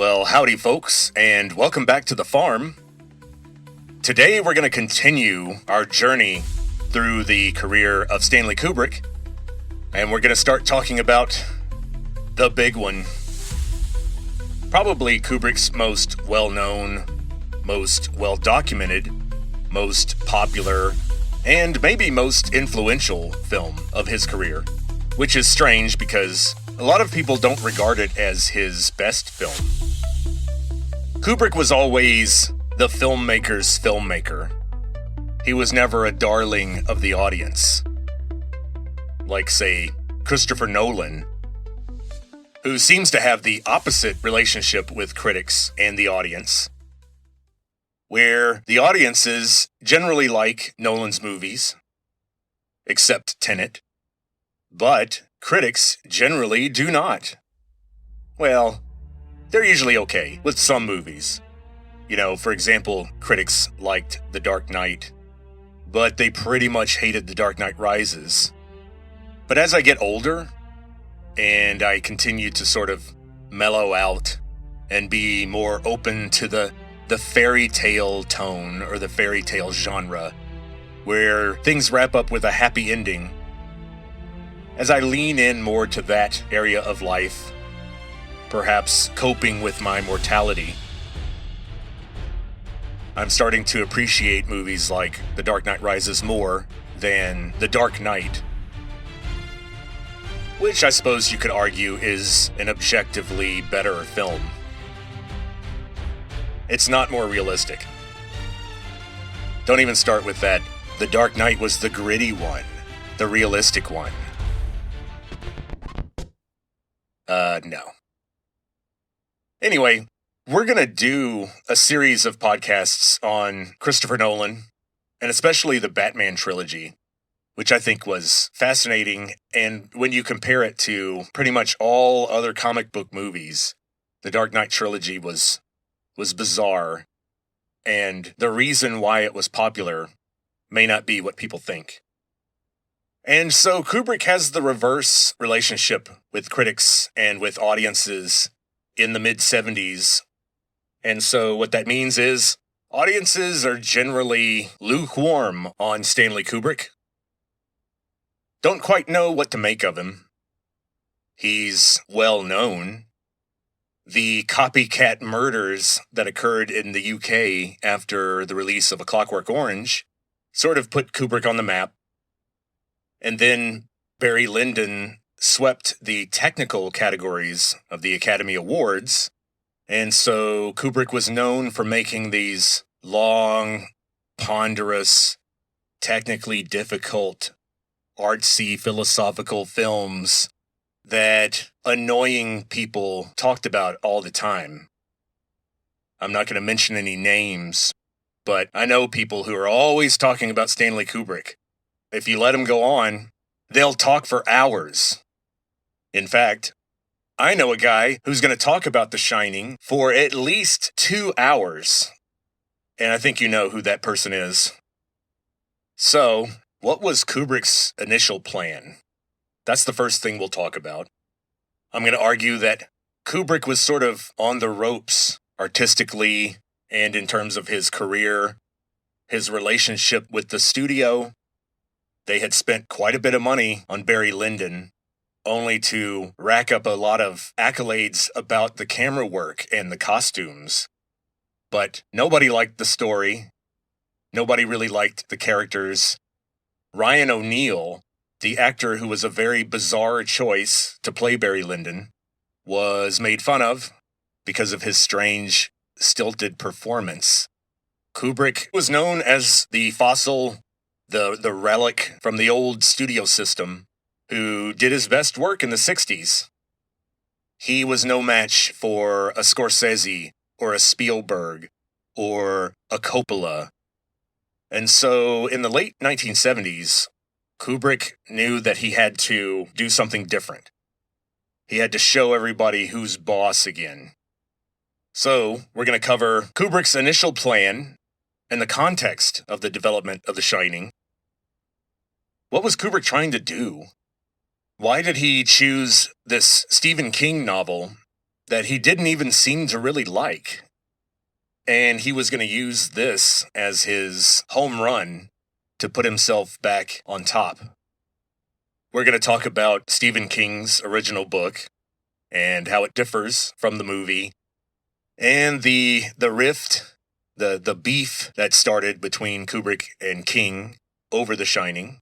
Well, howdy, folks, and welcome back to the farm. Today, we're going to continue our journey through the career of Stanley Kubrick, and we're going to start talking about the big one. Probably Kubrick's most well-known, most well-documented, most popular, and maybe most influential film of his career, which is strange because a lot of people don't regard it as his best film. Kubrick was always the filmmaker's filmmaker. He was never a darling of the audience. Like, say, Christopher Nolan, who seems to have the opposite relationship with critics and the audience, where the audiences generally like Nolan's movies, except Tenet, but critics generally do not. Well, they're usually okay with some movies. You know, for example, critics liked The Dark Knight, but they pretty much hated The Dark Knight Rises. But as I get older, and I continue to sort of mellow out and be more open to the fairy tale tone or the fairy tale genre, where things wrap up with a happy ending, as I lean in more to that area of life, perhaps coping with my mortality, I'm starting to appreciate movies like The Dark Knight Rises more than The Dark Knight, which I suppose you could argue is an objectively better film. It's not more realistic. Don't even start with that. The Dark Knight was the gritty one, the realistic one. No. Anyway, we're going to do a series of podcasts on Christopher Nolan, and especially the Batman trilogy, which I think was fascinating. And when you compare it to pretty much all other comic book movies, the Dark Knight trilogy was bizarre. And the reason why it was popular may not be what people think. And so Kubrick has the reverse relationship with critics and with audiences in the mid-70s. And so what that means is audiences are generally lukewarm on Stanley Kubrick. Don't quite know what to make of him. He's well known. The copycat murders that occurred in the UK after the release of A Clockwork Orange sort of put Kubrick on the map. And then Barry Lyndon swept the technical categories of the Academy Awards. And so Kubrick was known for making these long, ponderous, technically difficult, artsy, philosophical films that annoying people talked about all the time. I'm not going to mention any names, but I know people who are always talking about Stanley Kubrick. If you let them go on, they'll talk for hours. In fact, I know a guy who's going to talk about The Shining for at least 2 hours. And I think you know who that person is. So, what was Kubrick's initial plan? That's the first thing we'll talk about. I'm going to argue that Kubrick was sort of on the ropes artistically and in terms of his career, his relationship with the studio. They had spent quite a bit of money on Barry Lyndon, only to rack up a lot of accolades about the camera work and the costumes. But nobody liked the story. Nobody really liked the characters. Ryan O'Neal, the actor who was a very bizarre choice to play Barry Lyndon, was made fun of because of his strange, stilted performance. Kubrick was known as the fossil, the relic from the old studio system, who did his best work in the 60s. He was no match for a Scorsese or a Spielberg or a Coppola. And so in the late 1970s, Kubrick knew that he had to do something different. He had to show everybody who's boss again. So we're going to cover Kubrick's initial plan and the context of the development of The Shining. What was Kubrick trying to do? Why did he choose this Stephen King novel that he didn't even seem to really like. And he was going to use this as his home run to put himself back on top. We're going to talk about Stephen King's original book and how it differs from the movie, and the rift, the beef that started between Kubrick and King over The Shining.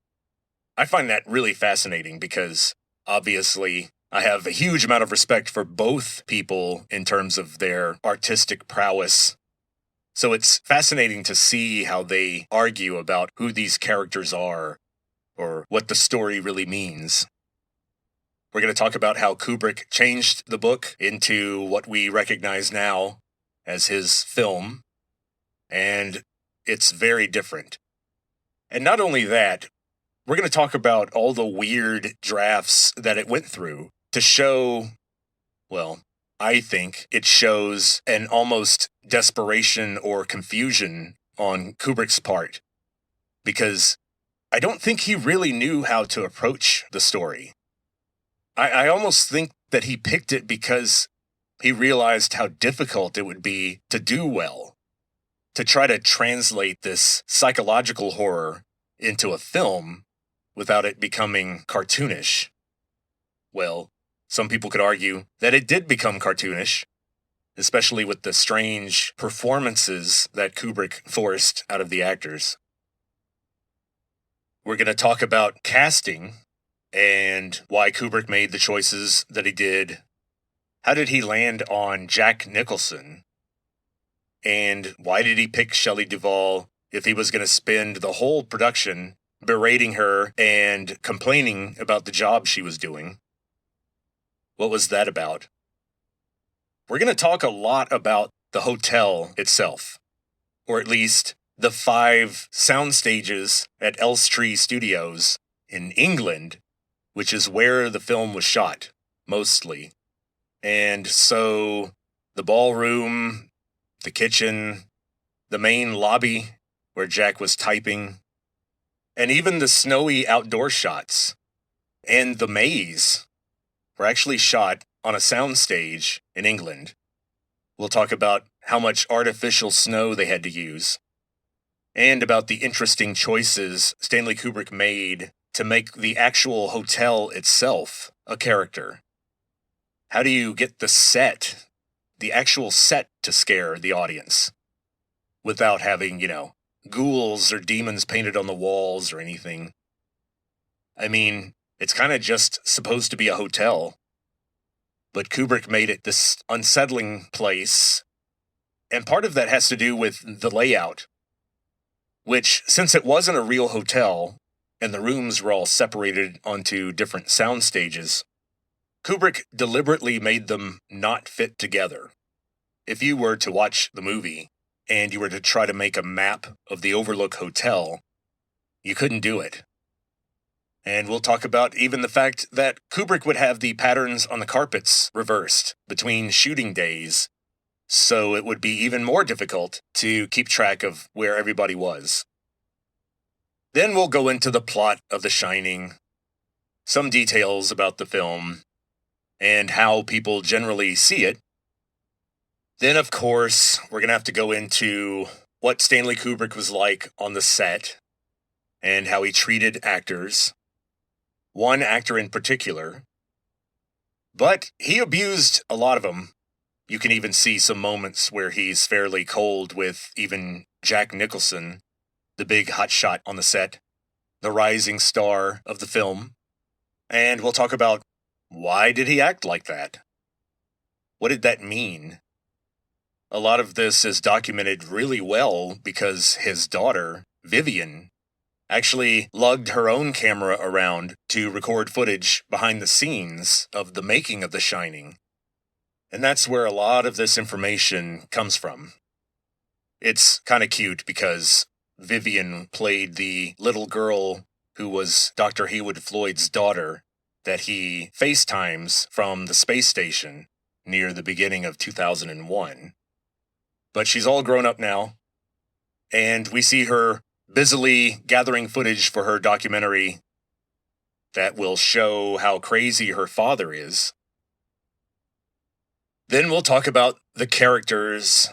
I find that really fascinating because, obviously, I have a huge amount of respect for both people in terms of their artistic prowess. So it's fascinating to see how they argue about who these characters are or what the story really means. We're going to talk about how Kubrick changed the book into what we recognize now as his film, and it's very different. And not only that, we're going to talk about all the weird drafts that it went through to show, well, I think it shows an almost desperation or confusion on Kubrick's part, because I don't think he really knew how to approach the story. I almost think that he picked it because he realized how difficult it would be to do well, to try to translate this psychological horror into a film without it becoming cartoonish. Well, some people could argue that it did become cartoonish, especially with the strange performances that Kubrick forced out of the actors. We're going to talk about casting and why Kubrick made the choices that he did. How did he land on Jack Nicholson? And why did he pick Shelley Duvall if he was going to spend the whole production berating her and complaining about the job she was doing? What was that about? We're going to talk a lot about the hotel itself, or at least the 5 sound stages at Elstree Studios in England, which is where the film was shot, mostly. And so the ballroom, the kitchen, the main lobby where Jack was typing, and even the snowy outdoor shots and the maze were actually shot on a soundstage in England. We'll talk about how much artificial snow they had to use, and about the interesting choices Stanley Kubrick made to make the actual hotel itself a character. How do you get the actual set to scare the audience without having, ghouls or demons painted on the walls or anything? I mean, it's kind of just supposed to be a hotel, but Kubrick made it this unsettling place, and part of that has to do with the layout, which, since it wasn't a real hotel, and the rooms were all separated onto different sound stages, Kubrick deliberately made them not fit together. If you were to watch the movie, and you were to try to make a map of the Overlook Hotel, you couldn't do it. And we'll talk about even the fact that Kubrick would have the patterns on the carpets reversed between shooting days, so it would be even more difficult to keep track of where everybody was. Then we'll go into the plot of The Shining, some details about the film, and how people generally see it. Then, of course, we're going to have to go into what Stanley Kubrick was like on the set, and how he treated actors. One actor in particular. But he abused a lot of them. You can even see some moments where he's fairly cold with even Jack Nicholson, the big hotshot on the set, the rising star of the film. And we'll talk about, why did he act like that? What did that mean? A lot of this is documented really well because his daughter, Vivian, actually lugged her own camera around to record footage behind the scenes of the making of The Shining. And that's where a lot of this information comes from. It's kind of cute because Vivian played the little girl who was Dr. Heywood Floyd's daughter that he FaceTimes from the space station near the beginning of 2001. But she's all grown up now, and we see her busily gathering footage for her documentary that will show how crazy her father is. Then we'll talk about the characters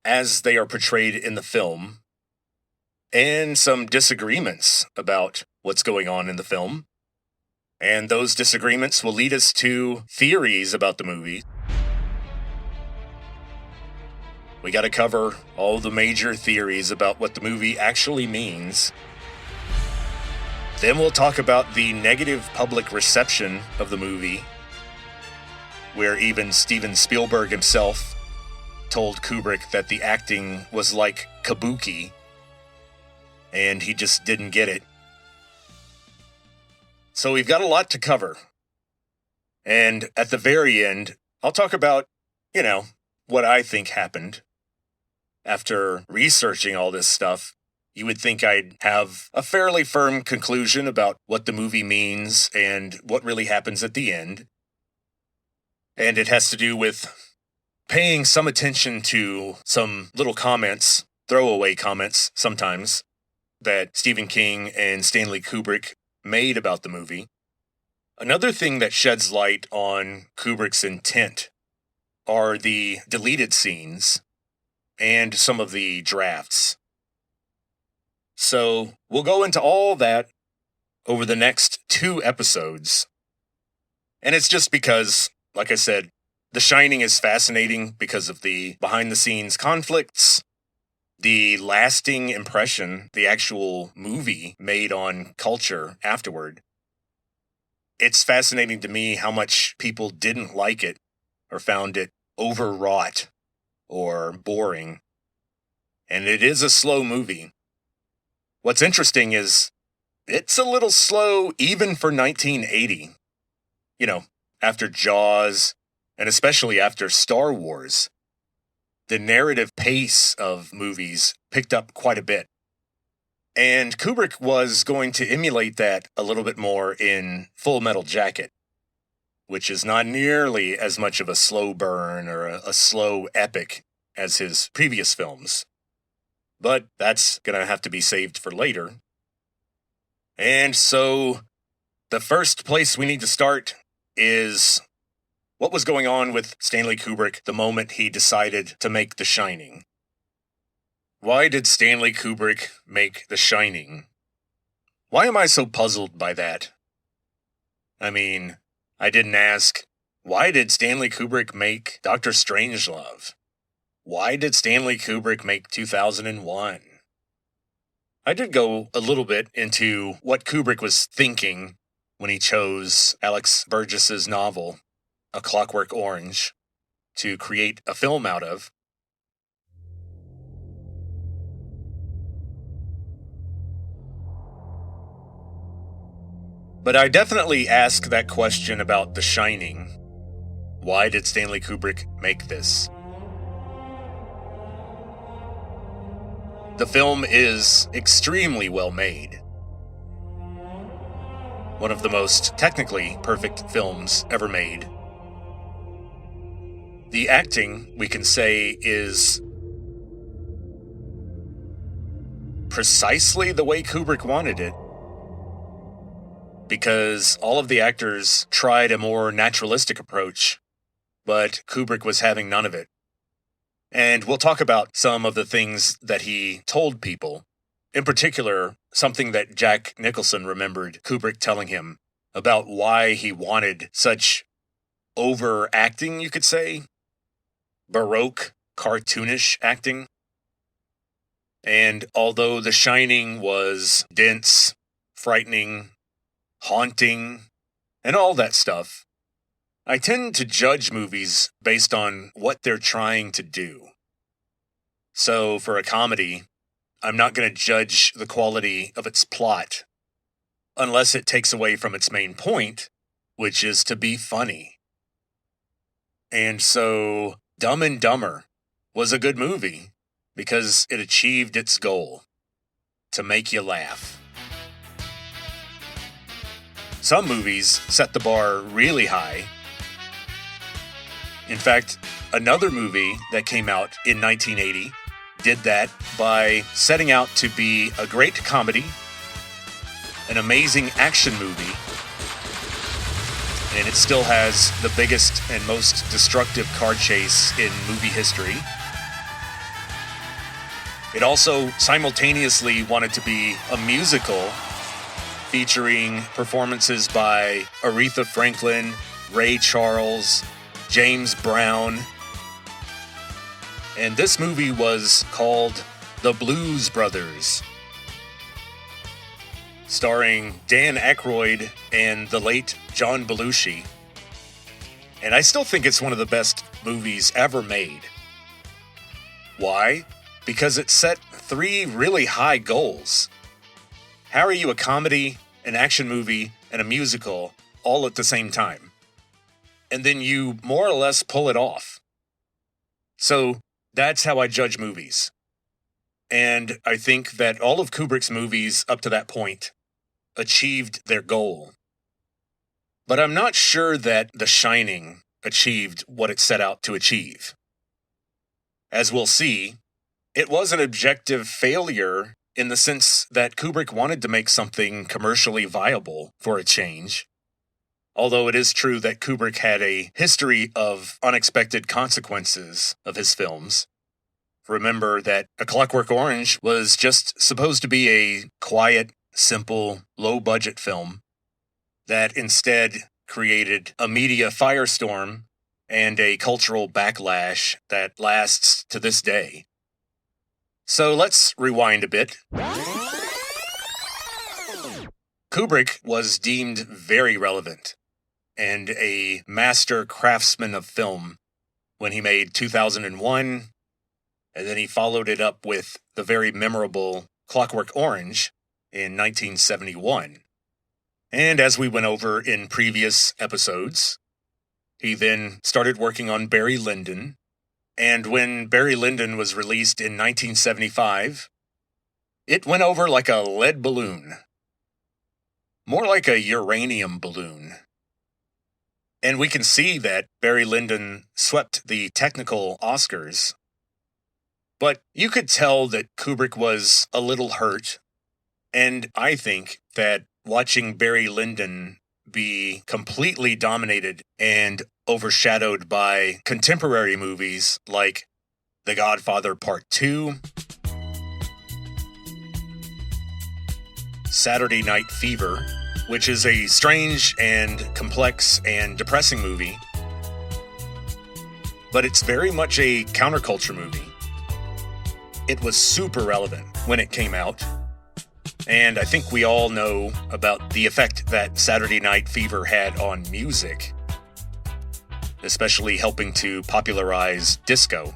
as they are portrayed in the film, and some disagreements about what's going on in the film. And those disagreements will lead us to theories about the movie. We got to cover all the major theories about what the movie actually means. Then we'll talk about the negative public reception of the movie, where even Steven Spielberg himself told Kubrick that the acting was like kabuki, and he just didn't get it. So we've got a lot to cover. And at the very end, I'll talk about, what I think happened. After researching all this stuff, you would think I'd have a fairly firm conclusion about what the movie means and what really happens at the end. And it has to do with paying some attention to some little comments, throwaway comments sometimes, that Stephen King and Stanley Kubrick made about the movie. Another thing that sheds light on Kubrick's intent are the deleted scenes and some of the drafts. So we'll go into all that over the next 2 episodes. And it's just because, like I said, The Shining is fascinating because of the behind-the-scenes conflicts, the lasting impression the actual movie made on culture afterward. It's fascinating to me how much people didn't like it or found it overwrought or boring. And it is a slow movie. What's interesting is it's a little slow even for 1980. After Jaws, and especially after Star Wars, the narrative pace of movies picked up quite a bit. And Kubrick was going to emulate that a little bit more in Full Metal Jacket, which is not nearly as much of a slow burn or a slow epic as his previous films. But that's going to have to be saved for later. And so the first place we need to start is what was going on with Stanley Kubrick the moment he decided to make The Shining. Why did Stanley Kubrick make The Shining? Why am I so puzzled by that? I mean, I didn't ask, why did Stanley Kubrick make Dr. Strangelove? Why did Stanley Kubrick make 2001? I did go a little bit into what Kubrick was thinking when he chose Alex Burgess's novel, A Clockwork Orange, to create a film out of. But I definitely ask that question about The Shining. Why did Stanley Kubrick make this? The film is extremely well made. One of the most technically perfect films ever made. The acting, we can say, is precisely the way Kubrick wanted it, because all of the actors tried a more naturalistic approach, but Kubrick was having none of it. And we'll talk about some of the things that he told people. In particular, something that Jack Nicholson remembered Kubrick telling him about why he wanted such overacting, you could say, Baroque, cartoonish acting. And although The Shining was dense, frightening, haunting, and all that stuff, I tend to judge movies based on what they're trying to do. So for a comedy, I'm not going to judge the quality of its plot unless it takes away from its main point, which is to be funny. And so Dumb and Dumber was a good movie because it achieved its goal, to make you laugh. Some movies set the bar really high. In fact, another movie that came out in 1980 did that by setting out to be a great comedy, an amazing action movie, and it still has the biggest and most destructive car chase in movie history. It also simultaneously wanted to be a musical featuring performances by Aretha Franklin, Ray Charles, James Brown. And this movie was called The Blues Brothers, starring Dan Aykroyd and the late John Belushi. And I still think it's one of the best movies ever made. Why? Because it set 3 really high goals. How are you a comedy, an action movie, and a musical all at the same time? And then you more or less pull it off. So that's how I judge movies. And I think that all of Kubrick's movies up to that point achieved their goal. But I'm not sure that The Shining achieved what it set out to achieve. As we'll see, it was an objective failure in the sense that Kubrick wanted to make something commercially viable for a change. Although it is true that Kubrick had a history of unexpected consequences of his films. Remember that A Clockwork Orange was just supposed to be a quiet, simple, low-budget film that instead created a media firestorm and a cultural backlash that lasts to this day. So let's rewind a bit. Kubrick was deemed very relevant and a master craftsman of film when he made 2001, and then he followed it up with the very memorable Clockwork Orange in 1971. And as we went over in previous episodes, he then started working on Barry Lyndon, and when Barry Lyndon was released in 1975, it went over like a lead balloon. More like a uranium balloon. And we can see that Barry Lyndon swept the technical Oscars. But you could tell that Kubrick was a little hurt. And I think that watching Barry Lyndon be completely dominated and overshadowed by contemporary movies like The Godfather Part 2, Saturday Night Fever, which is a strange and complex and depressing movie, but it's very much a counterculture movie. It was super relevant when it came out, and I think we all know about the effect that Saturday Night Fever had on music, especially helping to popularize disco.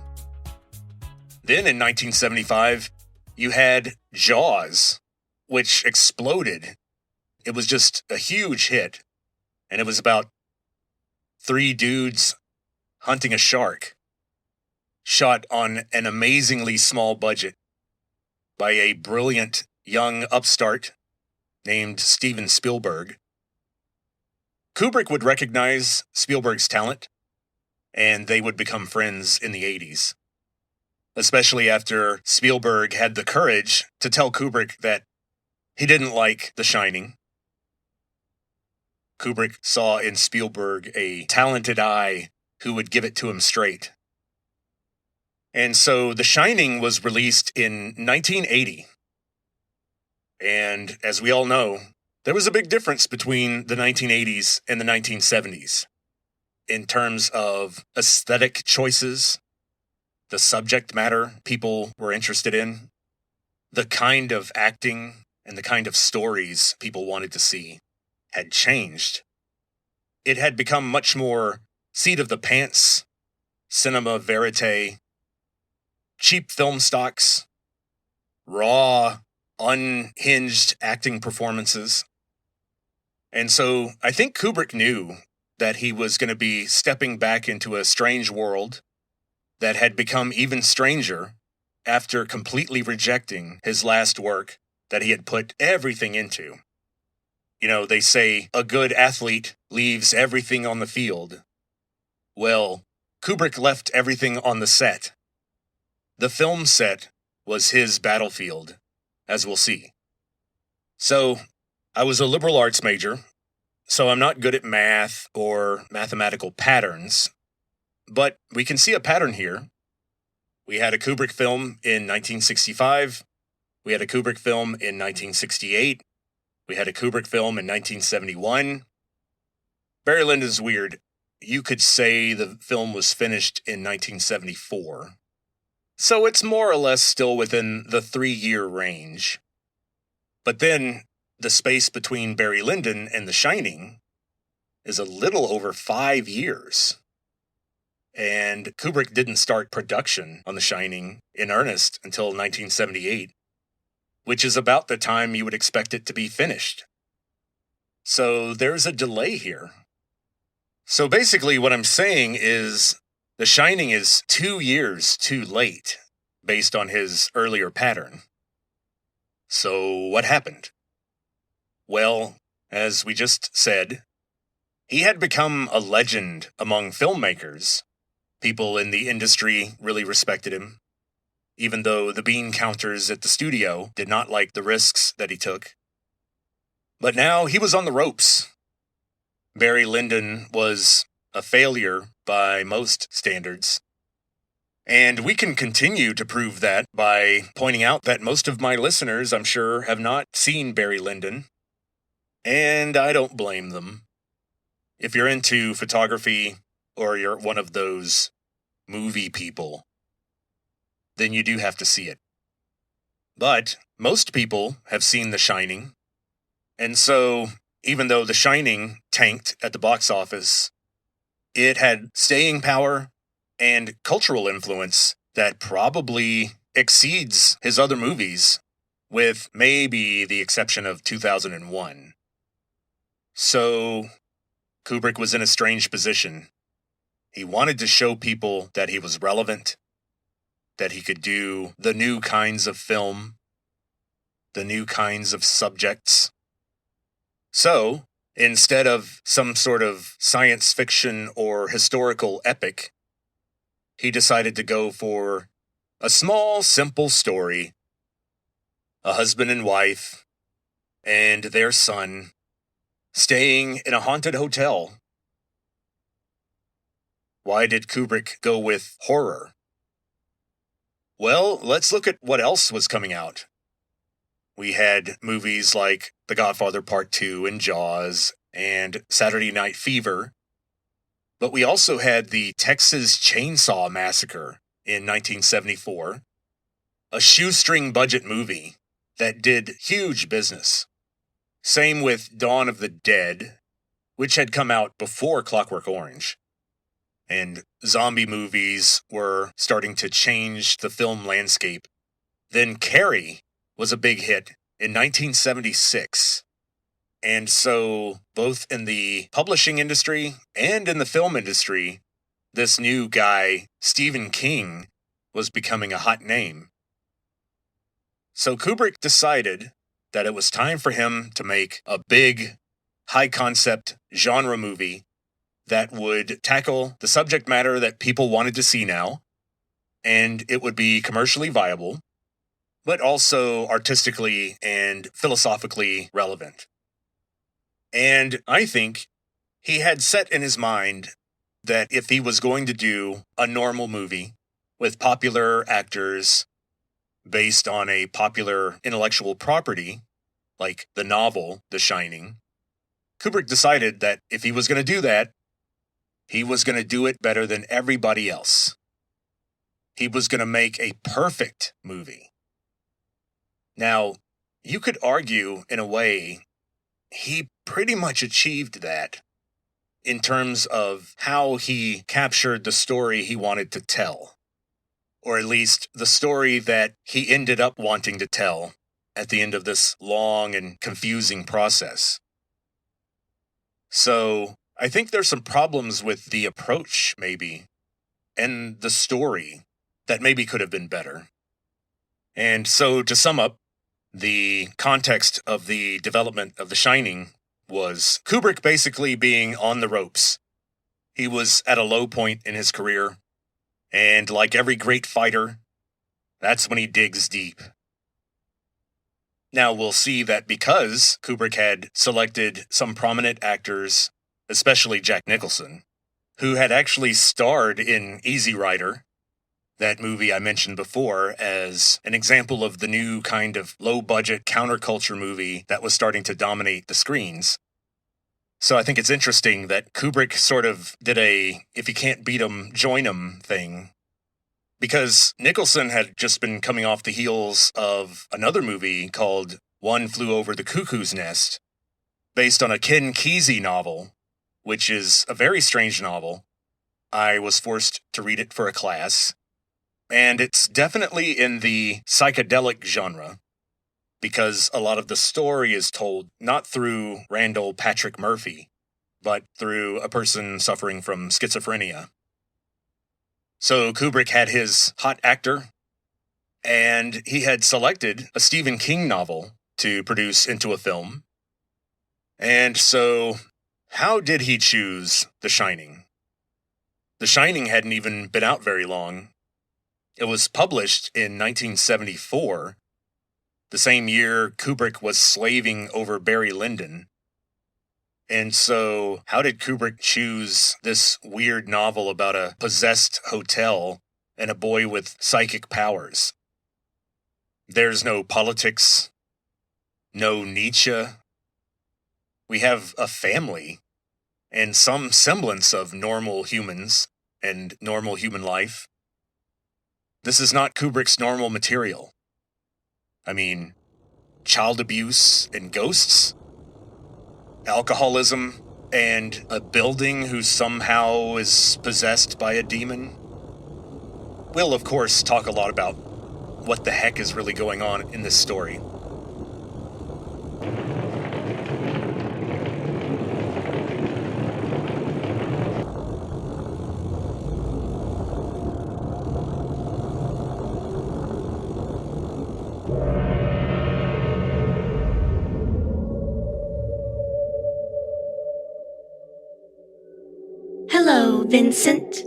Then in 1975, you had Jaws, which exploded. It was just a huge hit, and it was about 3 dudes hunting a shark, shot on an amazingly small budget by a brilliant young upstart named Steven Spielberg. Kubrick would recognize Spielberg's talent, and they would become friends in the 80s, especially after Spielberg had the courage to tell Kubrick that he didn't like The Shining. Kubrick saw in Spielberg a talented eye who would give it to him straight. And so The Shining was released in 1980. And as we all know, there was a big difference between the 1980s and the 1970s in terms of aesthetic choices, the subject matter people were interested in, the kind of acting and the kind of stories people wanted to see had changed. It had become much more seat of the pants, cinema verite, cheap film stocks, raw, unhinged acting performances. And so I think Kubrick knew that he was going to be stepping back into a strange world that had become even stranger after completely rejecting his last work that he had put everything into. You know, they say a good athlete leaves everything on the field. Well, Kubrick left everything on the set. The film set was his battlefield, as we'll see. So, I was a liberal arts major, so I'm not good at math or mathematical patterns, but we can see a pattern here. We had a Kubrick film in 1965. We had a Kubrick film in 1968. We had a Kubrick film in 1971. Barry Lyndon's weird. You could say the film was finished in 1974. So it's more or less still within the 3-year range. But then the space between Barry Lyndon and The Shining is a little over 5 years. And Kubrick didn't start production on The Shining in earnest until 1978, which is about the time you would expect it to be finished. So there's a delay here. So basically what I'm saying is The Shining is 2 years too late based on his earlier pattern. So what happened? Well, as we just said, he had become a legend among filmmakers. People in the industry really respected him, even though the bean counters at the studio did not like the risks that he took. But now he was on the ropes. Barry Lyndon was a failure by most standards. And we can continue to prove that by pointing out that most of my listeners, I'm sure, have not seen Barry Lyndon. And I don't blame them. If you're into photography or you're one of those movie people, then you do have to see it. But most people have seen The Shining. And so, even though The Shining tanked at the box office, it had staying power and cultural influence that probably exceeds his other movies, with maybe the exception of 2001. So, Kubrick was in a strange position. He wanted to show people that he was relevant, that he could do the new kinds of film, the new kinds of subjects. So, instead of some sort of science fiction or historical epic, he decided to go for a small, simple story. A husband and wife and their son staying in a haunted hotel. Why did Kubrick go with horror? Well, let's look at what else was coming out. We had movies like The Godfather Part 2 and Jaws and Saturday Night Fever. But we also had the Texas Chainsaw Massacre in 1974, a shoestring budget movie that did huge business. Same with Dawn of the Dead, which had come out before Clockwork Orange. And zombie movies were starting to change the film landscape. Then Carrie was a big hit in 1976. And so, both in the publishing industry and in the film industry, this new guy, Stephen King, was becoming a hot name. So Kubrick decided that it was time for him to make a big, high-concept genre movie that would tackle the subject matter that people wanted to see now, and it would be commercially viable, but also artistically and philosophically relevant. And I think he had set in his mind that if he was going to do a normal movie with popular actors based on a popular intellectual property, like the novel The Shining, Kubrick decided that if he was going to do that, he was going to do it better than everybody else. He was going to make a perfect movie. Now, you could argue, in a way, he pretty much achieved that in terms of how he captured the story he wanted to tell, or at least the story that he ended up wanting to tell at the end of this long and confusing process. So, I think there's some problems with the approach, maybe, and the story that maybe could have been better. And so, to sum up, the context of the development of The Shining was Kubrick basically being on the ropes. He was at a low point in his career, and like every great fighter, that's when he digs deep. Now, we'll see that because Kubrick had selected some prominent actors, especially Jack Nicholson, who had actually starred in Easy Rider, that movie I mentioned before, as an example of the new kind of low-budget counterculture movie that was starting to dominate the screens. So I think it's interesting that Kubrick sort of did a if you can't beat 'em, join 'em thing. Because Nicholson had just been coming off the heels of another movie called One Flew Over the Cuckoo's Nest, based on a Ken Kesey novel, which is a very strange novel. I was forced to read it for a class, and it's definitely in the psychedelic genre, because a lot of the story is told not through Randall Patrick Murphy, but through a person suffering from schizophrenia. So Kubrick had his hot actor, and he had selected a Stephen King novel to produce into a film. And so, how did he choose The Shining? The Shining hadn't even been out very long. It was published in 1974, the same year Kubrick was slaving over Barry Lyndon. And so, how did Kubrick choose this weird novel about a possessed hotel and a boy with psychic powers? There's no politics, no Nietzsche. We have a family and some semblance of normal humans and normal human life. This is not Kubrick's normal material. I mean, child abuse and ghosts, alcoholism, and a building who somehow is possessed by a demon. We'll, of course, talk a lot about what the heck is really going on in this story. Hello, Vincent.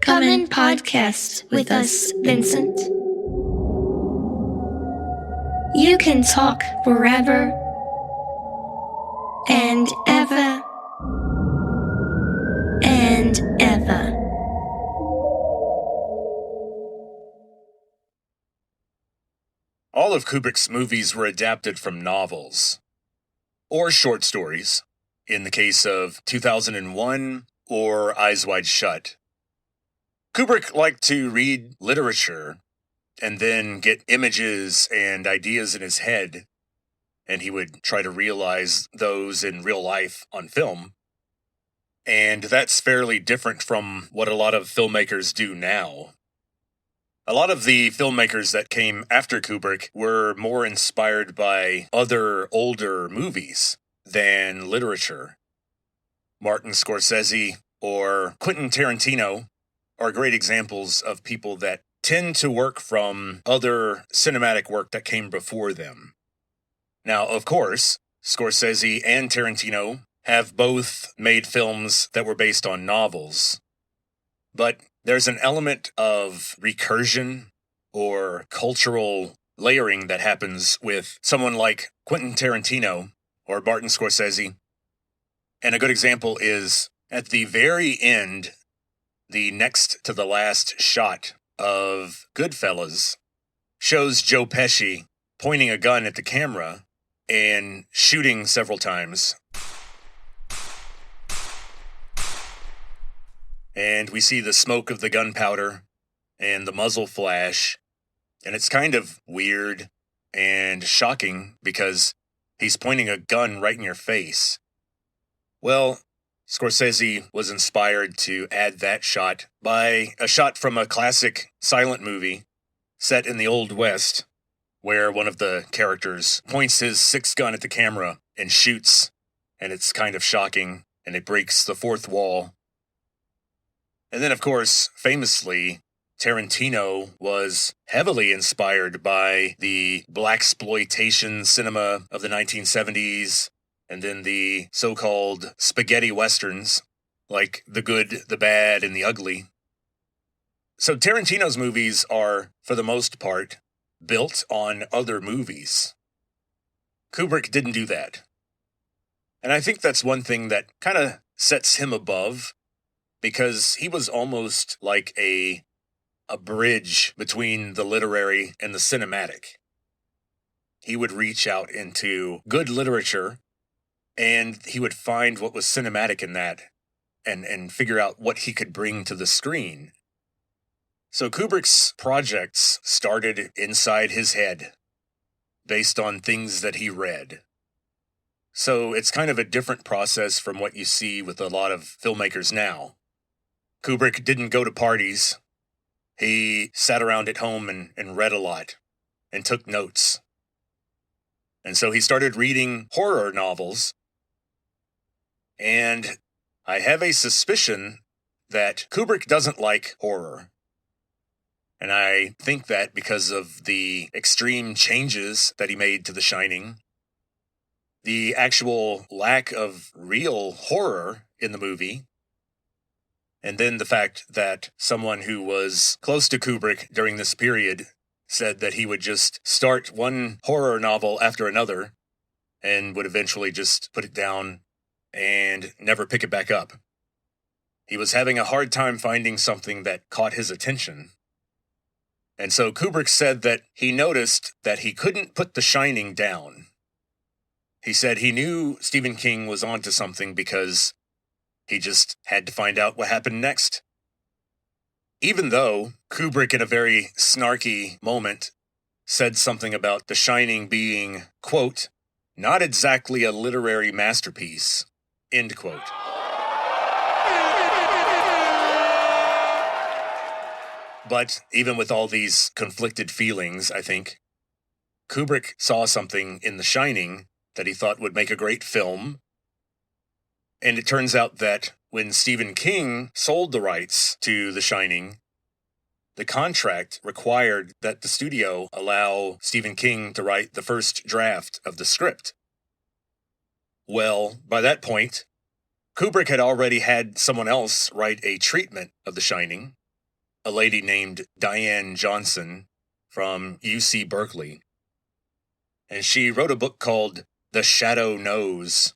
Come and podcast with us, Vincent. You can talk forever and ever and ever. All of Kubrick's movies were adapted from novels, or short stories, in the case of 2001 or Eyes Wide Shut. Kubrick liked to read literature and then get images and ideas in his head, and he would try to realize those in real life on film. And that's fairly different from what a lot of filmmakers do now. A lot of the filmmakers that came after Kubrick were more inspired by other older movies than literature. Martin Scorsese or Quentin Tarantino are great examples of people that tend to work from other cinematic work that came before them. Now, of course, Scorsese and Tarantino have both made films that were based on novels, but there's an element of recursion or cultural layering that happens with someone like Quentin Tarantino or Martin Scorsese. And a good example is at the very end, the next to the last shot of Goodfellas shows Joe Pesci pointing a gun at the camera and shooting several times. And we see the smoke of the gunpowder and the muzzle flash. And it's kind of weird and shocking because he's pointing a gun right in your face. Well, Scorsese was inspired to add that shot by a shot from a classic silent movie set in the Old West, where one of the characters points his sixth gun at the camera and shoots, and it's kind of shocking, and it breaks the fourth wall. And then, of course, famously, Tarantino was heavily inspired by the blaxploitation cinema of the 1970s, and then the so-called spaghetti westerns, like The Good, the Bad, and the Ugly. So Tarantino's movies are, for the most part, built on other movies. Kubrick didn't do that. And I think that's one thing that kind of sets him above, because he was almost like a bridge between the literary and the cinematic. He would reach out into good literature, and he would find what was cinematic in that and figure out what he could bring to the screen. So Kubrick's projects started inside his head, based on things that he read. So it's kind of a different process from what you see with a lot of filmmakers now. Kubrick didn't go to parties. He sat around at home and read a lot and took notes. And so he started reading horror novels. And I have a suspicion that Kubrick doesn't like horror. And I think that because of the extreme changes that he made to The Shining, the actual lack of real horror in the movie, and then the fact that someone who was close to Kubrick during this period said that he would just start one horror novel after another and would eventually just put it down and never pick it back up. He was having a hard time finding something that caught his attention. And so Kubrick said that he noticed that he couldn't put The Shining down. He said he knew Stephen King was onto something because he just had to find out what happened next. Even though Kubrick, in a very snarky moment, said something about The Shining being, quote, not exactly a literary masterpiece, end quote. But even with all these conflicted feelings, I think, Kubrick saw something in The Shining that he thought would make a great film. And it turns out that when Stephen King sold the rights to The Shining, the contract required that the studio allow Stephen King to write the first draft of the script. Well, by that point, Kubrick had already had someone else write a treatment of The Shining, a lady named Diane Johnson from UC Berkeley. And she wrote a book called The Shadow Knows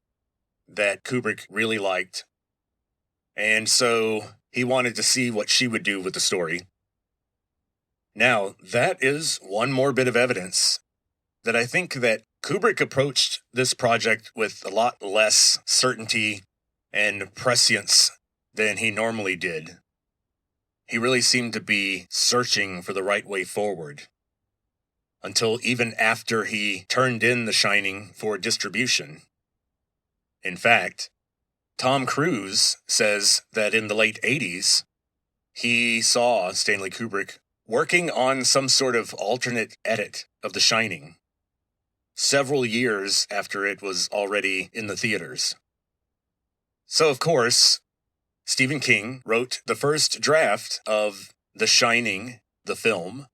that Kubrick really liked. And so he wanted to see what she would do with the story. Now, that is one more bit of evidence that I think that Kubrick approached this project with a lot less certainty and prescience than he normally did. He really seemed to be searching for the right way forward, until even after he turned in The Shining for distribution. In fact, Tom Cruise says that in the late 80s, he saw Stanley Kubrick working on some sort of alternate edit of The Shining, several years after it was already in the theaters. So, of course, Stephen King wrote the first draft of The Shining, the film,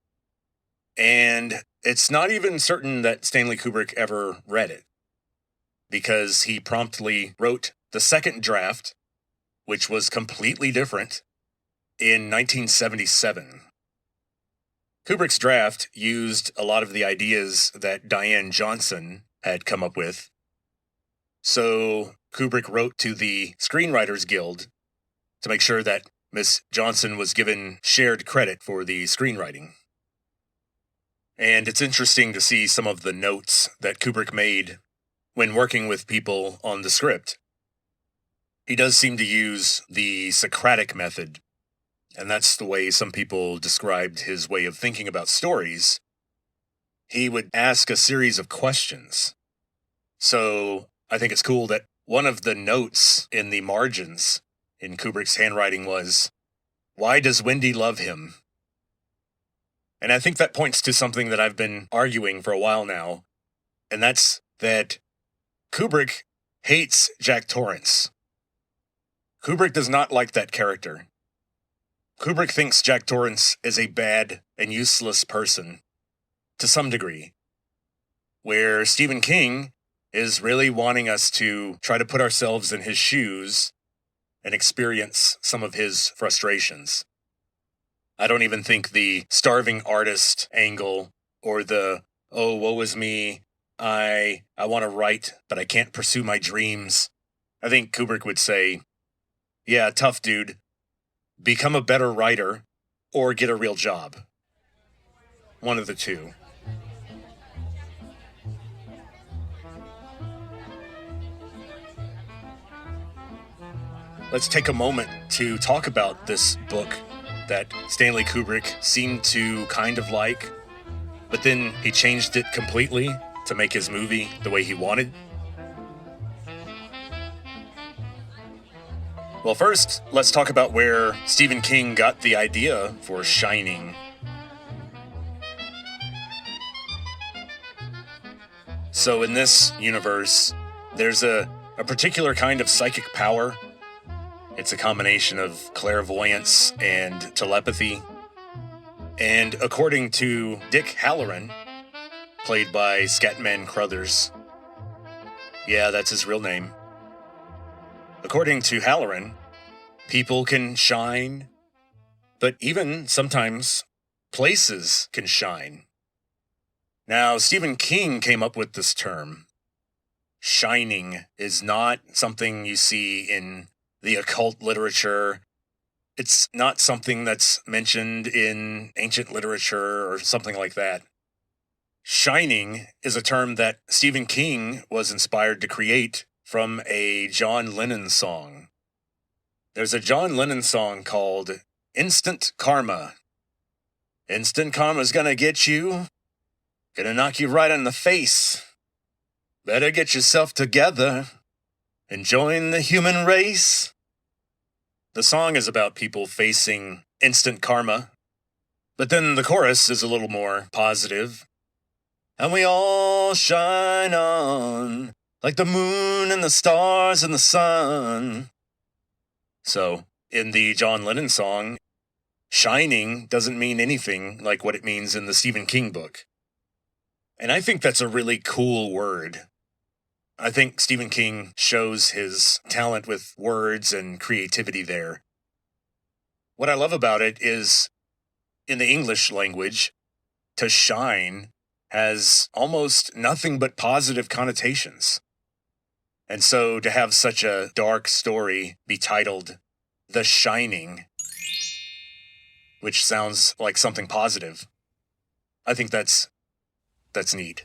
and it's not even certain that Stanley Kubrick ever read it, because he promptly wrote the second draft, which was completely different, in 1977. Kubrick's draft used a lot of the ideas that Diane Johnson had come up with, so Kubrick wrote to the Screenwriters Guild to make sure that Miss Johnson was given shared credit for the screenwriting. And it's interesting to see some of the notes that Kubrick made when working with people on the script. He does seem to use the Socratic method, and that's the way some people described his way of thinking about stories. He would ask a series of questions. So I think it's cool that one of the notes in the margins in Kubrick's handwriting was, "Why does Wendy love him?" And I think that points to something that I've been arguing for a while now, and that's that Kubrick hates Jack Torrance. Kubrick does not like that character. Kubrick thinks Jack Torrance is a bad and useless person, to some degree, where Stephen King is really wanting us to try to put ourselves in his shoes and experience some of his frustrations. I don't even think the starving artist angle or the, oh, woe is me, I want to write, but I can't pursue my dreams. I think Kubrick would say, yeah, tough dude, become a better writer or get a real job. One of the two. Let's take a moment to talk about this book that Stanley Kubrick seemed to kind of like, but then he changed it completely to make his movie the way he wanted. Well, first, let's talk about where Stephen King got the idea for Shining. So in this universe, there's a particular kind of psychic power. It's a combination of clairvoyance and telepathy. And according to Dick Halloran, played by Scatman Crothers, yeah, that's his real name. According to Halloran, people can shine, but even sometimes places can shine. Now, Stephen King came up with this term. Shining is not something you see in the occult literature. It's not something that's mentioned in ancient literature or something like that. Shining is a term that Stephen King was inspired to create from a John Lennon song. There's a John Lennon song called Instant Karma. Instant karma's gonna get you. Gonna knock you right in the face. Better get yourself together and join the human race. The song is about people facing instant karma, but then the chorus is a little more positive. And we all shine on like the moon and the stars and the sun. So, in the John Lennon song, shining doesn't mean anything like what it means in the Stephen King book. And I think that's a really cool word. I think Stephen King shows his talent with words and creativity there. What I love about it is, in the English language, to shine has almost nothing but positive connotations. And so to have such a dark story be titled The Shining, which sounds like something positive, I think that's neat.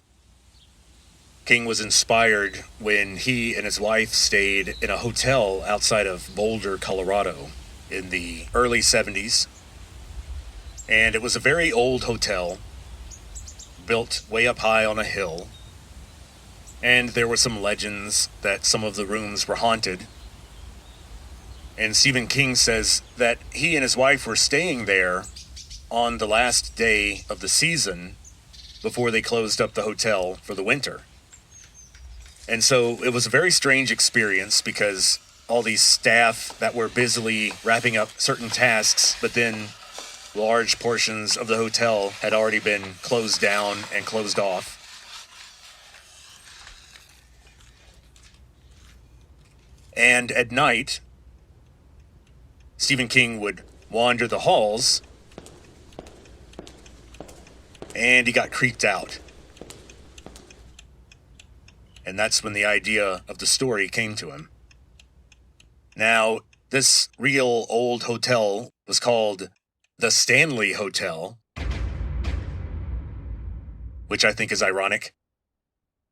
King was inspired when he and his wife stayed in a hotel outside of Boulder, Colorado in the early 70s. And it was a very old hotel, built way up high on a hill. And there were some legends that some of the rooms were haunted. And Stephen King says that he and his wife were staying there on the last day of the season before they closed up the hotel for the winter. And so it was a very strange experience because all these staff that were busily wrapping up certain tasks, but then large portions of the hotel had already been closed down and closed off. And at night, Stephen King would wander the halls, and he got creeped out. And that's when the idea of the story came to him. Now, this real old hotel was called the Stanley Hotel, which I think is ironic.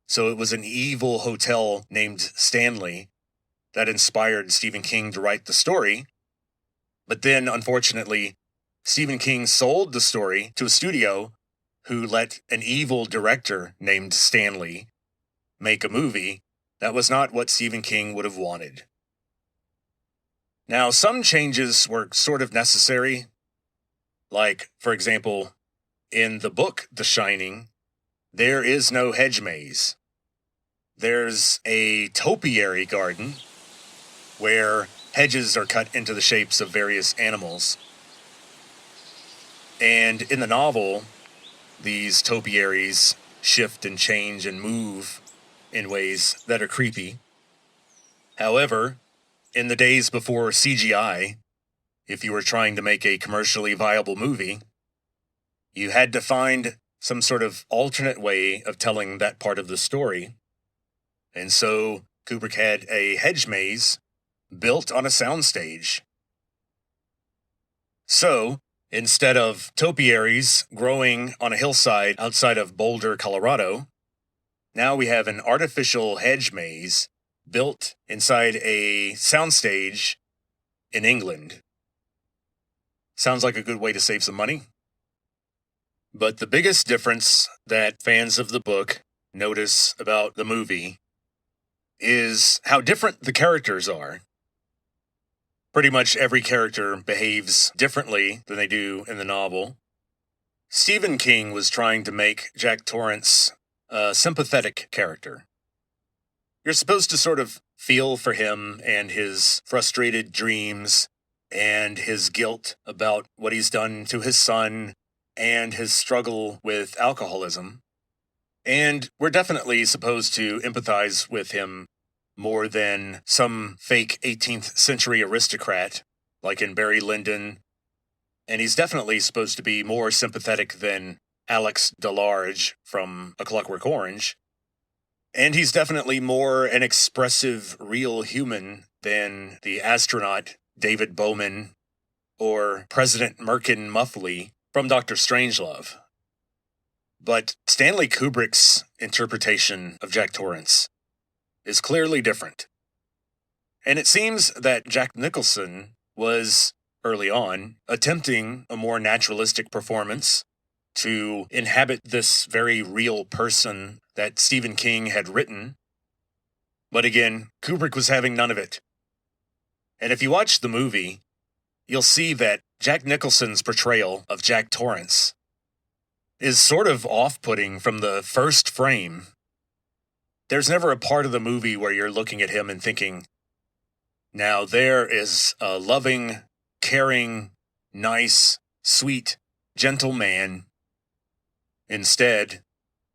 So it was an evil hotel named Stanley that inspired Stephen King to write the story. But then, unfortunately, Stephen King sold the story to a studio who let an evil director named Stanley make a movie that was not what Stephen King would have wanted. Now, some changes were sort of necessary. Like, for example, in the book The Shining, there is no hedge maze. There's a topiary garden where hedges are cut into the shapes of various animals. And in the novel, these topiaries shift and change and move in ways that are creepy. However, in the days before CGI, if you were trying to make a commercially viable movie, you had to find some sort of alternate way of telling that part of the story. And so Kubrick had a hedge maze built on a soundstage. So, instead of topiaries growing on a hillside outside of Boulder, Colorado, now we have an artificial hedge maze built inside a soundstage in England. Sounds like a good way to save some money. But the biggest difference that fans of the book notice about the movie is how different the characters are. Pretty much every character behaves differently than they do in the novel. Stephen King was trying to make Jack Torrance a sympathetic character. You're supposed to sort of feel for him and his frustrated dreams and his guilt about what he's done to his son and his struggle with alcoholism. And we're definitely supposed to empathize with him more than some fake 18th century aristocrat like in Barry Lyndon. And he's definitely supposed to be more sympathetic than Alex DeLarge from A Clockwork Orange. And he's definitely more an expressive, real human than the astronaut David Bowman or President Merkin Muffley from Dr. Strangelove. But Stanley Kubrick's interpretation of Jack Torrance is clearly different. And it seems that Jack Nicholson was, early on, attempting a more naturalistic performance to inhabit this very real person that Stephen King had written. But again, Kubrick was having none of it. And if you watch the movie, you'll see that Jack Nicholson's portrayal of Jack Torrance is sort of off-putting from the first frame. There's never a part of the movie where you're looking at him and thinking, now there is a loving, caring, nice, sweet, gentle man. Instead,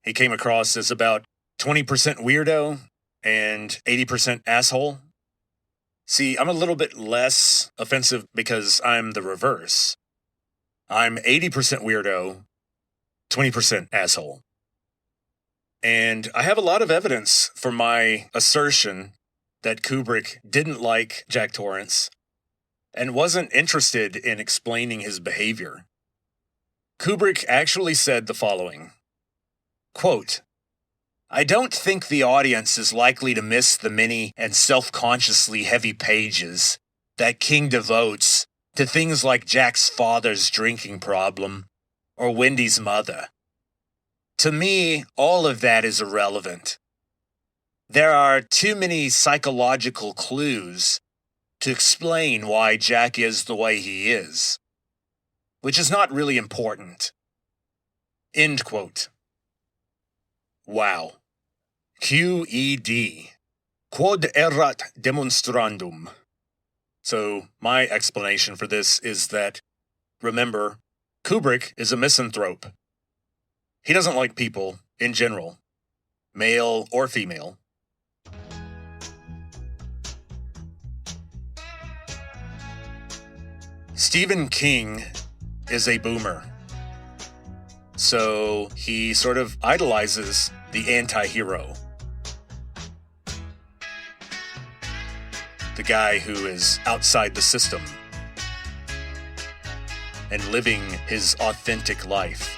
he came across as about 20% weirdo and 80% asshole. See, I'm a little bit less offensive because I'm the reverse. I'm 80% weirdo, 20% asshole. And I have a lot of evidence for my assertion that Kubrick didn't like Jack Torrance and wasn't interested in explaining his behavior. Kubrick actually said the following, quote, "I don't think the audience is likely to miss the many and self-consciously heavy pages that King devotes to things like Jack's father's drinking problem or Wendy's mother. To me, all of that is irrelevant. There are too many psychological clues to explain why Jack is the way he is, which is not really important." End quote. Wow. QED. Quod erat demonstrandum. So, my explanation for this is that, remember, Kubrick is a misanthrope. He doesn't like people, in general, male or female. Stephen King is a boomer. So he sort of idolizes the anti-hero. The guy who is outside the system and living his authentic life.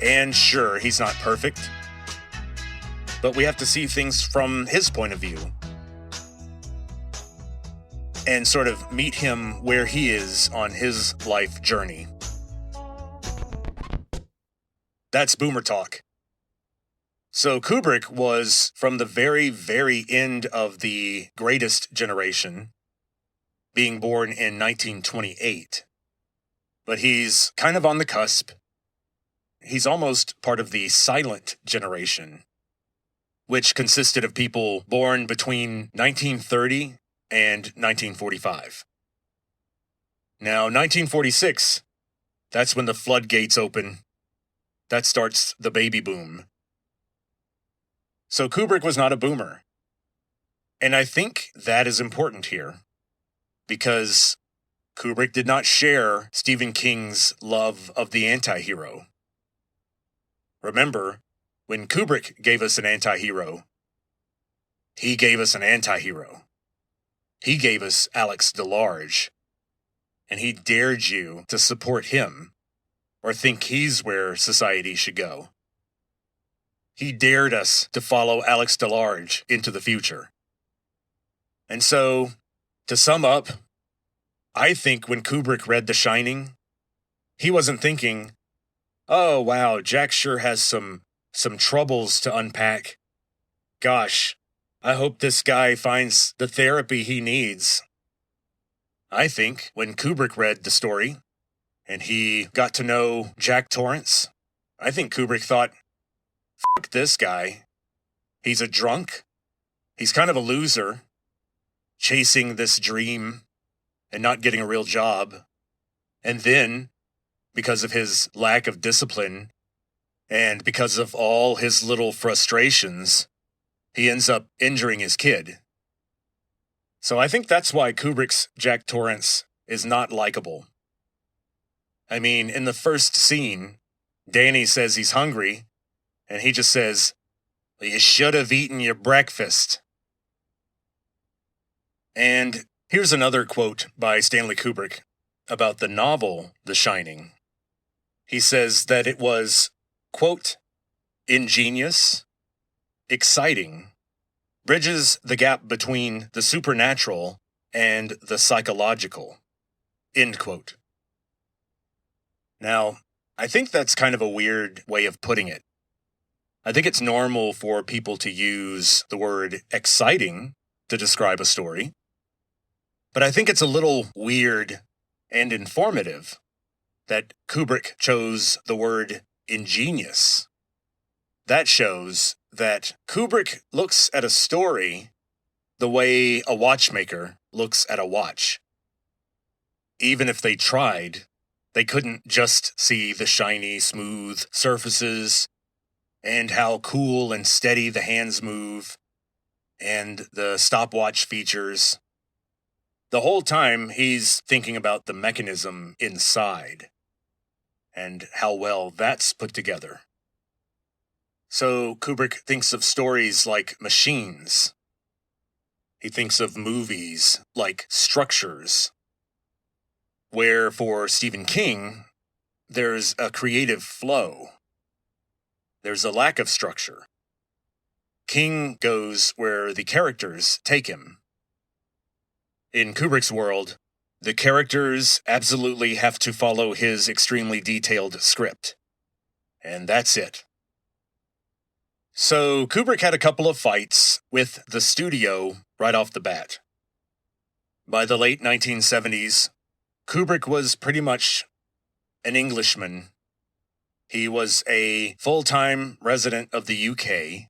And sure, he's not perfect, but we have to see things from his point of view and sort of meet him where he is on his life journey. That's boomer talk. So Kubrick was from the very, very end of the greatest generation, being born in 1928. But he's kind of on the cusp. He's almost part of the silent generation, which consisted of people born between 1930 and 1945. Now, 1946, that's when the floodgates open. That starts the baby boom. So Kubrick was not a boomer. And I think that is important here. because Kubrick did not share Stephen King's love of the anti-hero. Remember, when Kubrick gave us an anti-hero, he gave us an anti-hero. He gave us Alex DeLarge, and he dared you to support him or think he's where society should go. He dared us to follow Alex DeLarge into the future. And so, to sum up, I think when Kubrick read The Shining, he wasn't thinking, oh wow, Jack sure has some troubles to unpack. Gosh, I hope this guy finds the therapy he needs. I think when Kubrick read the story and he got to know Jack Torrance, I think Kubrick thought, fuck this guy. He's a drunk. He's kind of a loser, chasing this dream and not getting a real job. And then, because of his lack of discipline and because of all his little frustrations, he ends up injuring his kid. So I think that's why Kubrick's Jack Torrance is not likable. I mean, in the first scene, Danny says he's hungry, and he just says, well, you should have eaten your breakfast. And here's another quote by Stanley Kubrick about the novel The Shining. He says that it was, quote, ingenious, exciting, bridges the gap between the supernatural and the psychological, end quote. Now, I think that's kind of a weird way of putting it. I think it's normal for people to use the word exciting to describe a story, but I think it's a little weird and informative that Kubrick chose the word ingenious. That shows that Kubrick looks at a story the way a watchmaker looks at a watch. Even if they tried, they couldn't just see the shiny, smooth surfaces and how cool and steady the hands move and the stopwatch features. The whole time, he's thinking about the mechanism inside and how well that's put together. So Kubrick thinks of stories like machines. He thinks of movies like structures, where for Stephen King, there's a creative flow. There's a lack of structure. King goes where the characters take him. In Kubrick's world, the characters absolutely have to follow his extremely detailed script. And that's it. So Kubrick had a couple of fights with the studio right off the bat. By the late 1970s, Kubrick was pretty much an Englishman. He was a full-time resident of the UK,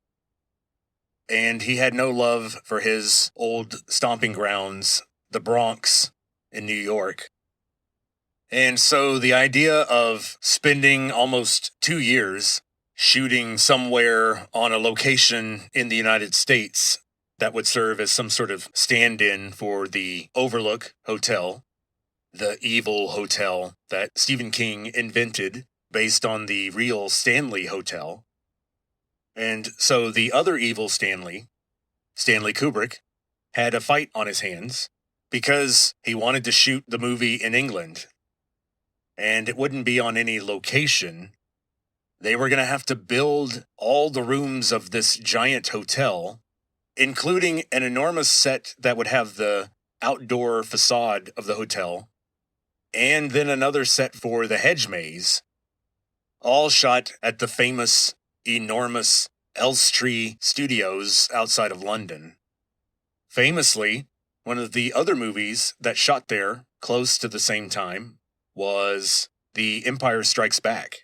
and he had no love for his old stomping grounds, the Bronx in New York. And so the idea of spending almost 2 years shooting somewhere on a location in the United States that would serve as some sort of stand-in for the Overlook Hotel, the evil hotel that Stephen King invented based on the real Stanley Hotel. And so the other evil Stanley Kubrick, had a fight on his hands because he wanted to shoot the movie in England. And it wouldn't be on any location. They were going to have to build all the rooms of this giant hotel, including an enormous set that would have the outdoor facade of the hotel, and then another set for the hedge maze, all shot at the famous, enormous Elstree Studios outside of London. Famously, one of the other movies that shot there close to the same time was The Empire Strikes Back.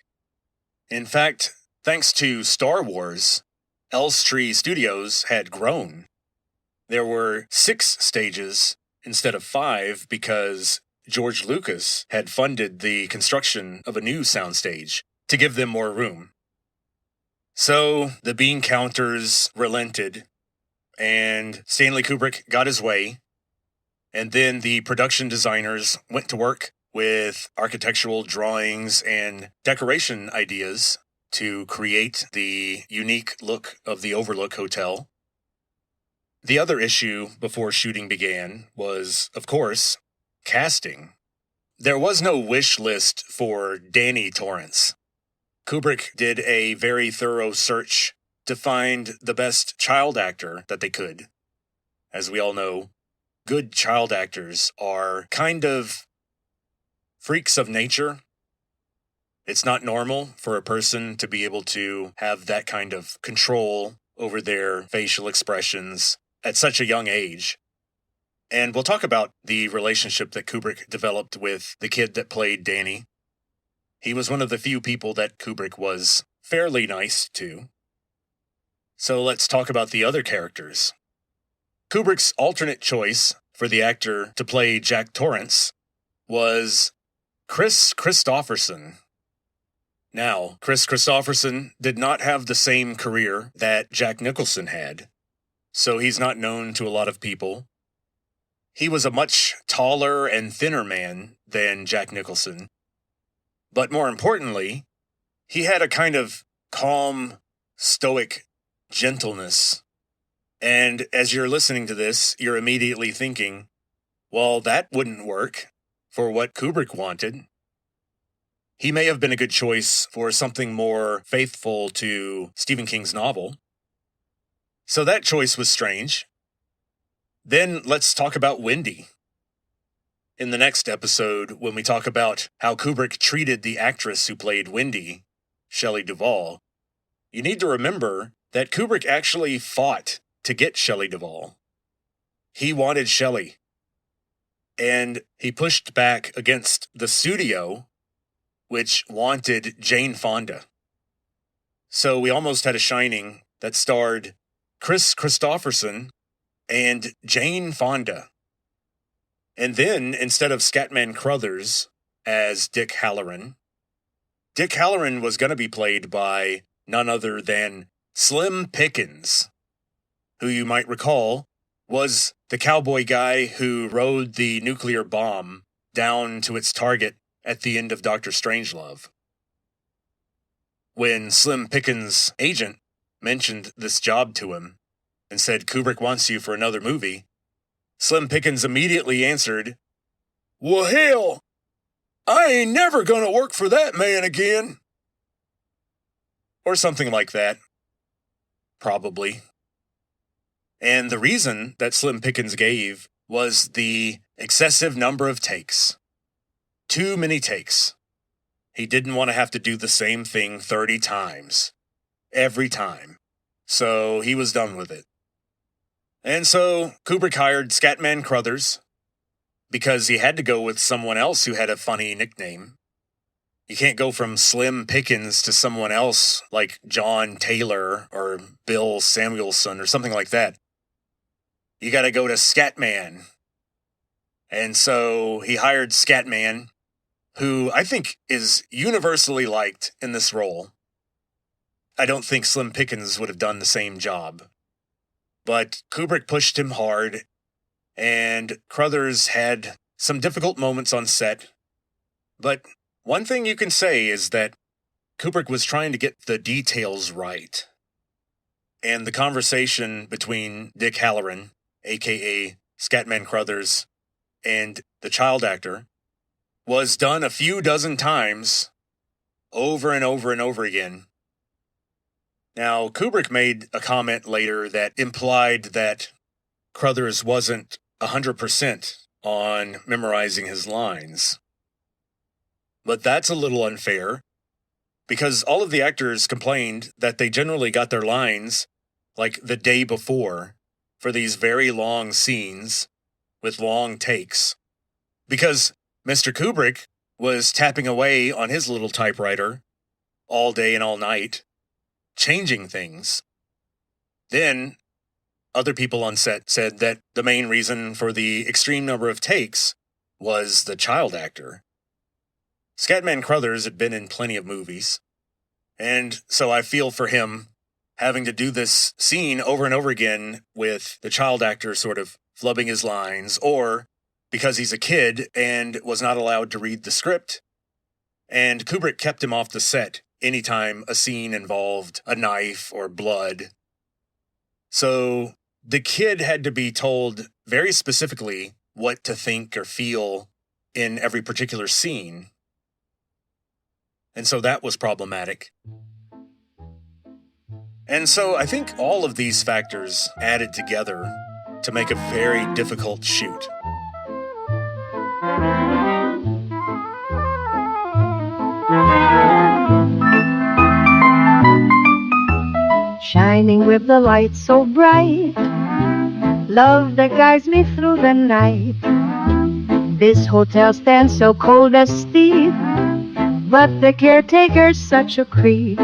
In fact, thanks to Star Wars, Elstree Studios had grown. There were 6 stages instead of 5 because George Lucas had funded the construction of a new soundstage to give them more room. So the bean counters relented, and Stanley Kubrick got his way, And then the production designers went to work with architectural drawings and decoration ideas to create the unique look of the Overlook Hotel. The other issue before shooting began was, of course, casting. There was no wish list for Danny Torrance. Kubrick did a very thorough search to find the best child actor that they could. As we all know, good child actors are kind of freaks of nature. It's not normal for a person to be able to have that kind of control over their facial expressions at such a young age. And we'll talk about the relationship that Kubrick developed with the kid that played Danny. He was one of the few people that Kubrick was fairly nice to. So let's talk about the other characters. Kubrick's alternate choice for the actor to play Jack Torrance was Kris Kristofferson. Now, Kris Kristofferson did not have the same career that Jack Nicholson had, so he's not known to a lot of people. He was a much taller and thinner man than Jack Nicholson. But more importantly, he had a kind of calm, stoic gentleness. And as you're listening to this, you're immediately thinking, well, that wouldn't work for what Kubrick wanted. He may have been a good choice for something more faithful to Stephen King's novel. So that choice was strange. Then let's talk about Wendy. In the next episode, when we talk about how Kubrick treated the actress who played Wendy, Shelley Duvall, you need to remember that Kubrick actually fought to get Shelley Duvall. He wanted Shelley. And he pushed back against the studio, which wanted Jane Fonda. So we almost had a Shining that starred Kris Kristofferson and Jane Fonda. And then, instead of Scatman Crothers as Dick Halloran was going to be played by none other than Slim Pickens, who you might recall was the cowboy guy who rode the nuclear bomb down to its target at the end of Dr. Strangelove. When Slim Pickens' agent mentioned this job to him and said, Kubrick wants you for another movie, Slim Pickens immediately answered, well, hell, I ain't never gonna work for that man again. Or something like that. Probably. And the reason that Slim Pickens gave was the excessive number of takes. Too many takes. He didn't want to have to do the same thing 30 times. Every time. So he was done with it. And so Kubrick hired Scatman Crothers because he had to go with someone else who had a funny nickname. You can't go from Slim Pickens to someone else like John Taylor or Bill Samuelson or something like that. You got to go to Scatman. And so he hired Scatman, who I think is universally liked in this role. I don't think Slim Pickens would have done the same job. But Kubrick pushed him hard, and Crothers had some difficult moments on set. But one thing you can say is that Kubrick was trying to get the details right. And the conversation between Dick Halloran, a.k.a. Scatman Crothers, and the child actor was done a few dozen times, over and over and over again. Now, Kubrick made a comment later that implied that Crothers wasn't 100% on memorizing his lines. But that's a little unfair, because all of the actors complained that they generally got their lines like the day before for these very long scenes with long takes. Because Mr. Kubrick was tapping away on his little typewriter all day and all night, changing things. Then, other people on set said that the main reason for the extreme number of takes was the child actor. Scatman Crothers had been in plenty of movies, and so I feel for him having to do this scene over and over again with the child actor sort of flubbing his lines, or because he's a kid and was not allowed to read the script. And Kubrick kept him off the set anytime a scene involved a knife or blood. So the kid had to be told very specifically what to think or feel in every particular scene. And so that was problematic. And so I think all of these factors added together to make a very difficult shoot. Shining with the light so bright, love that guides me through the night. This hotel stands so cold as steel, but the caretaker's such a creep.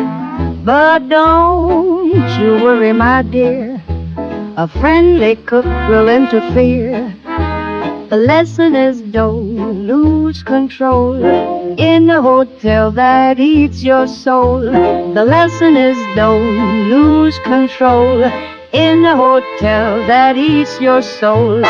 But don't you worry, my dear, a friendly cook will interfere. The lesson is don't lose control in a hotel that eats your soul. The lesson is don't lose control in a hotel that eats your soul.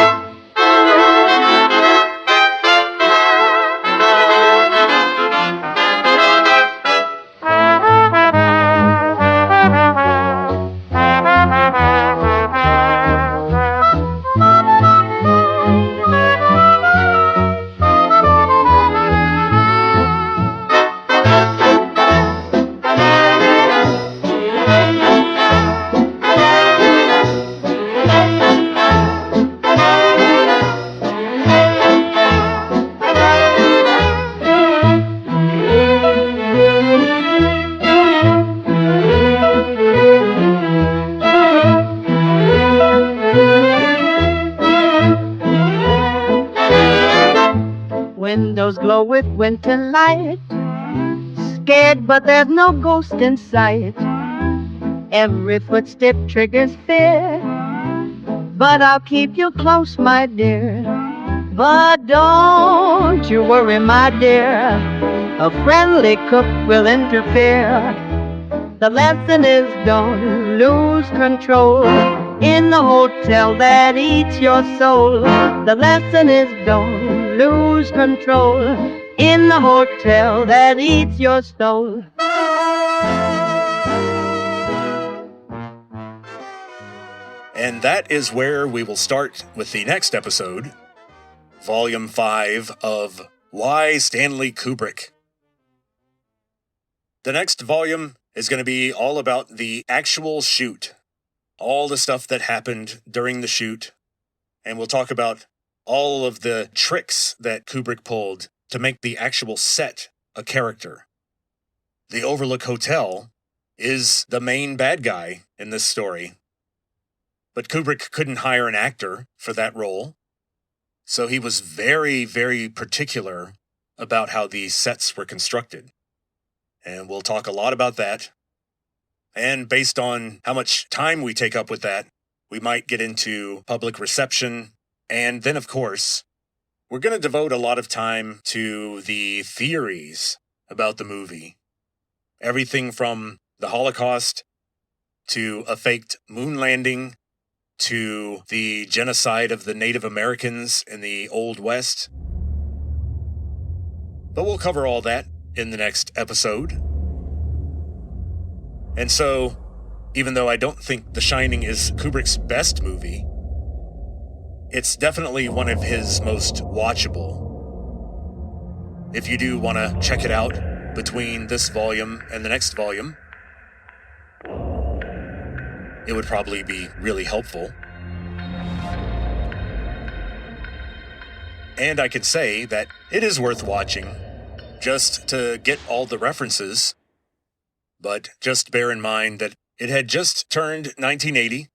Windows glow with winter light, scared but there's no ghost in sight. Every footstep triggers fear, but I'll keep you close, my dear. But don't you worry, my dear, a friendly cook will interfere. The lesson is don't lose control in the hotel that eats your soul. The lesson is don't lose control in the hotel that eats your soul. And that is where we will start with the next episode, Volume 5 of Why Stanley Kubrick. The next volume is going to be all about the actual shoot, all the stuff that happened during the shoot, and we'll talk about all of the tricks that Kubrick pulled to make the actual set a character. The Overlook Hotel is the main bad guy in this story, but Kubrick couldn't hire an actor for that role, so he was very, very particular about how these sets were constructed. And we'll talk a lot about that. And based on how much time we take up with that, we might get into public reception. And then, of course, we're going to devote a lot of time to the theories about the movie. Everything from the Holocaust to a faked moon landing to the genocide of the Native Americans in the Old West. But we'll cover all that in the next episode. And so, even though I don't think The Shining is Kubrick's best movie, it's definitely one of his most watchable. If you do want to check it out between this volume and the next volume, it would probably be really helpful. And I can say that it is worth watching, just to get all the references. But just bear in mind that it had just turned 1980,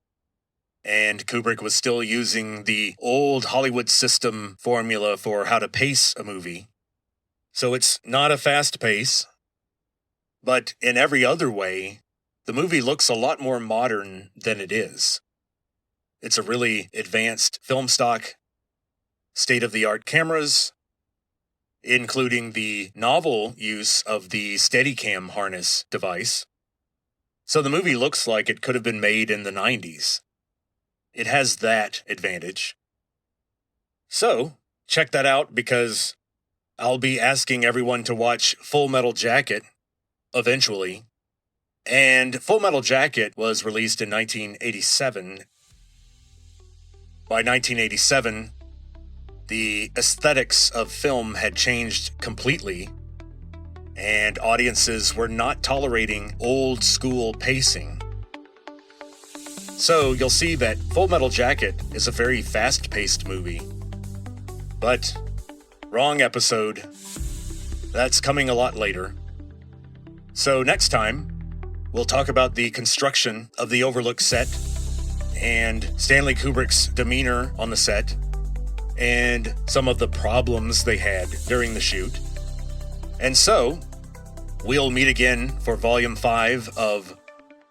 and Kubrick was still using the old Hollywood system formula for how to pace a movie. So it's not a fast pace, but in every other way, the movie looks a lot more modern than it is. It's a really advanced film stock, state-of-the-art cameras, including the novel use of the Steadicam harness device. So the movie looks like it could have been made in the 90s. It has that advantage. So, check that out because I'll be asking everyone to watch Full Metal Jacket eventually. And Full Metal Jacket was released in 1987. By 1987, the aesthetics of film had changed completely, and audiences were not tolerating old school pacing. So you'll see that Full Metal Jacket is a very fast-paced movie. But, wrong episode. That's coming a lot later. So next time, we'll talk about the construction of the Overlook set, and Stanley Kubrick's demeanor on the set, and some of the problems they had during the shoot. And so, we'll meet again for Volume 5 of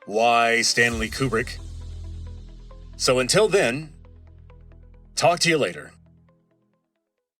Why Stanley Kubrick. So until then, talk to you later.